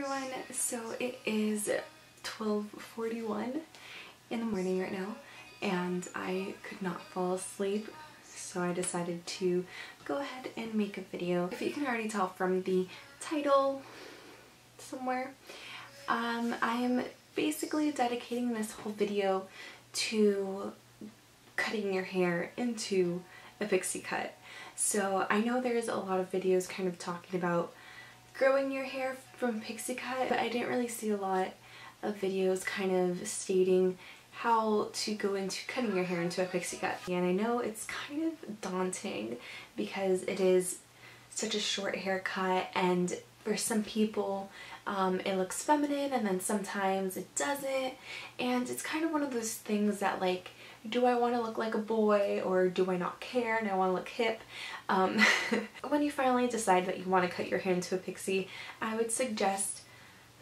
everyone, so it is 12:41 in the morning right now and I could not fall asleep, so I decided to go ahead and make a video. If you can already tell from the title somewhere, I am basically dedicating this whole video to cutting your hair into a pixie cut. So I know there's a lot of videos kind of talking about growing your hair from pixie cut, but I didn't really see a lot of videos kind of stating how to go into cutting your hair into a pixie cut. And I know it's kind of daunting because it is such a short haircut, and for some people it looks feminine and then sometimes it doesn't, and it's kind of one of those things that, like, do I want to look like a boy or do I not care and I want to look hip? When you finally decide that you want to cut your hair into a pixie, I would suggest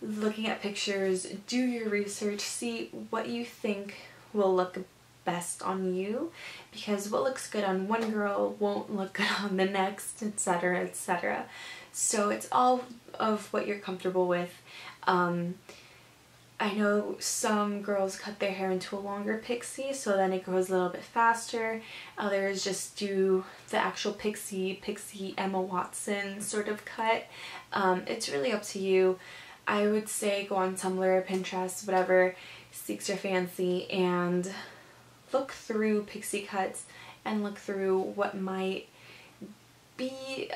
looking at pictures, do your research, see what you think will look best on you, because what looks good on one girl won't look good on the next, etc., etc. So it's all of what you're comfortable with. I know some girls cut their hair into a longer pixie so then it grows a little bit faster. Others just do the actual pixie Emma Watson sort of cut. It's really up to you. I would say go on Tumblr, Pinterest, whatever speaks your fancy, and look through pixie cuts and look through what might be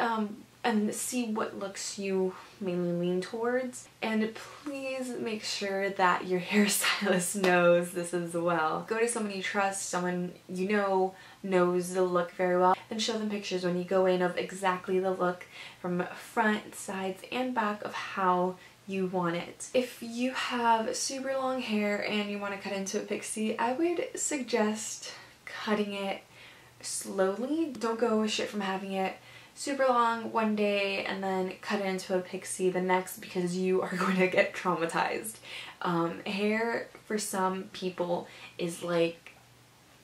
and see what looks you mainly lean towards. And please make sure that your hairstylist knows this as well. Go to someone you trust, someone you know knows the look very well, and show them pictures when you go in of exactly the look from front, sides, and back of how you want it. If you have super long hair and you want to cut into a pixie, I would suggest cutting it slowly. Don't go straight from having it super long one day and then cut it into a pixie the next, because you are going to get traumatized. Hair for some people is like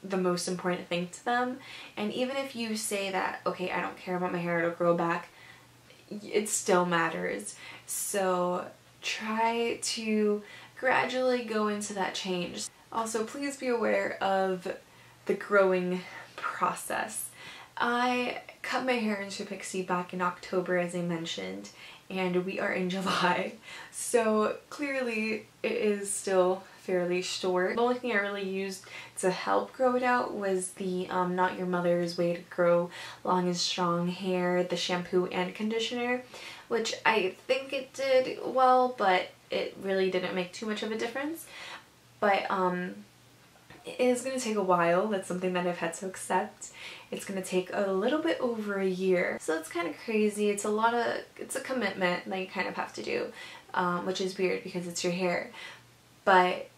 the most important thing to them, and even if you say that, okay, I don't care about my hair, it'll grow back, it still matters. So try to gradually go into that change. Also, please be aware of the growing process. I cut my hair into a pixie back in October, as I mentioned, and we are in July, so clearly it is still fairly short. The only thing I really used to help grow it out was the Not Your Mother's Way to Grow Long and Strong Hair, the shampoo and conditioner, which I think it did well, but it really didn't make too much of a difference. But it is going to take a while. That's something that I've had to accept. It's going to take a little bit over a year. So it's kind of crazy. It's a commitment that you kind of have to do, which is weird because it's your hair. But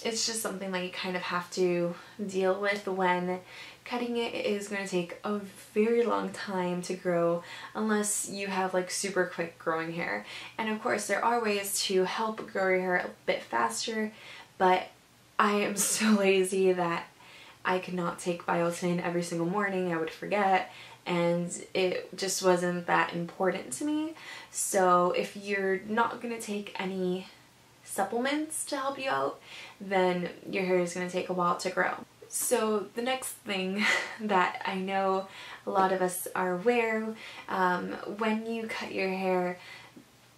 it's just something that you kind of have to deal with when cutting it. It is going to take a very long time to grow unless you have like super quick growing hair. And of course there are ways to help grow your hair a bit faster, but I am so lazy that I could not take biotin every single morning. I would forget, and it just wasn't that important to me. So if you're not going to take any supplements to help you out, then your hair is going to take a while to grow. So the next thing that I know a lot of us are aware, when you cut your hair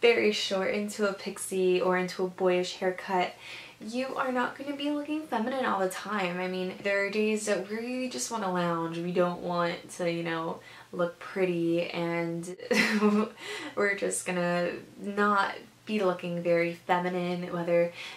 very short into a pixie or into a boyish haircut, you are not going to be looking feminine all the time. I mean, there are days that we just want to lounge. We don't want to, you know, look pretty, and we're just gonna not be looking very feminine,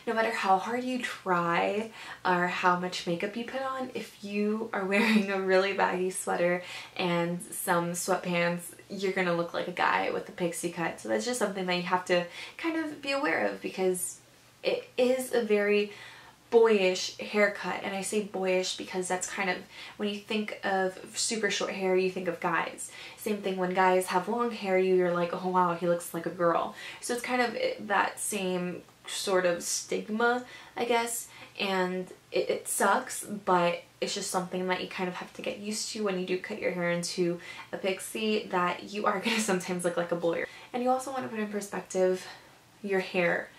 no matter how hard you try or how much makeup you put on. If you are wearing a really baggy sweater and some sweatpants, you're gonna look like a guy with a pixie cut. So that's just something that you have to kind of be aware of, because it is a very boyish haircut. And I say boyish because that's kind of, when you think of super short hair, you think of guys. Same thing when guys have long hair, you're like, oh wow, he looks like a girl. So it's kind of that same sort of stigma, I guess, and it sucks, but it's just something that you kind of have to get used to when you do cut your hair into a pixie, that you are going to sometimes look like a boy. And you also want to put in perspective your hair.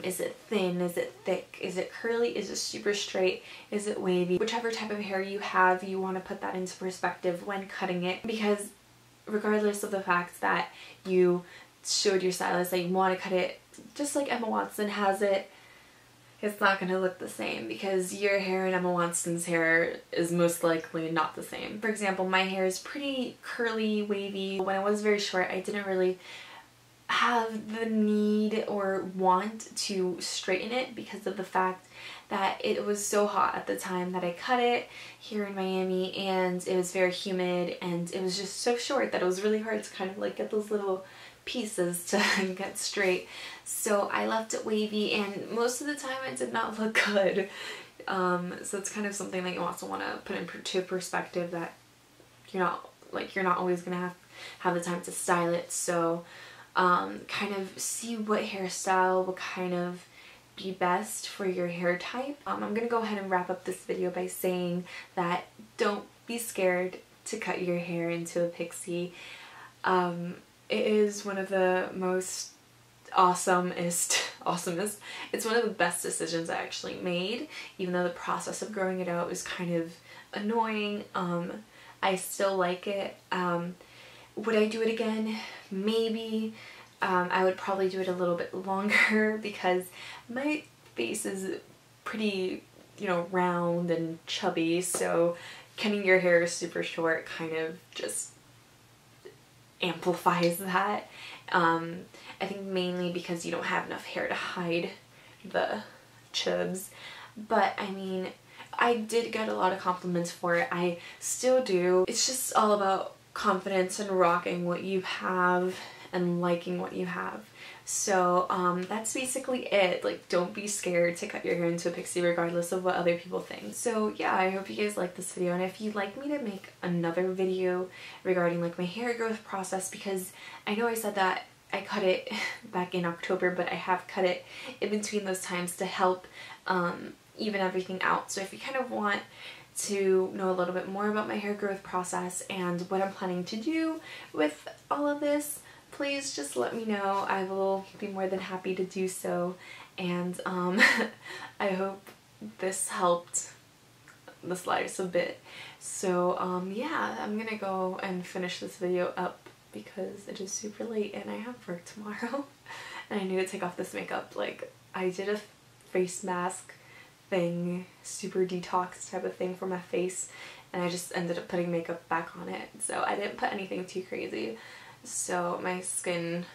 Is it thin? Is it thick? Is it curly? Is it super straight? Is it wavy? Whichever type of hair you have, you want to put that into perspective when cutting it, because regardless of the fact that you showed your stylist that you want to cut it just like Emma Watson has it, it's not going to look the same, because your hair and Emma Watson's hair is most likely not the same. For example, my hair is pretty curly, wavy. When I was very short, I didn't really have the need or want to straighten it because of the fact that it was so hot at the time that I cut it here in Miami, and it was very humid, and it was just so short that it was really hard to kind of like get those little pieces to get straight. So I left it wavy, and most of the time it did not look good. So it's kind of something that you also want to put into perspective, that you're not always gonna have the time to style it. So kind of see what hairstyle will kind of be best for your hair type. I'm gonna go ahead and wrap up this video by saying that don't be scared to cut your hair into a pixie. It is one of the most awesomest, it's one of the best decisions I actually made, even though the process of growing it out was kind of annoying. I still like it. Would I do it again? Maybe. I would probably do it a little bit longer because my face is pretty, you know, round and chubby, so cutting your hair super short kind of just amplifies that. I think mainly because you don't have enough hair to hide the chubs. But I mean, I did get a lot of compliments for it. I still do. It's just all about confidence and rocking what you have and liking what you have. So that's basically it. Like, don't be scared to cut your hair into a pixie regardless of what other people think. So yeah, I hope you guys liked this video, and if you'd like me to make another video regarding like my hair growth process, because I know I said that I cut it back in October, but I have cut it in between those times to help even everything out. So if you kind of want to know a little bit more about my hair growth process and what I'm planning to do with all of this, please just let me know. I will be more than happy to do so, and I hope this helped the slides a bit. So yeah, I'm gonna go and finish this video up because it is super late and I have work tomorrow and I need to take off this makeup. Like, I did a face mask thing, super detox type of thing for my face, and I just ended up putting makeup back on it, so I didn't put anything too crazy. So my skin,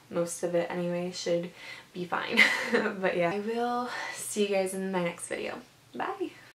most of it anyway, should be fine. But yeah, I will see you guys in my next video. Bye!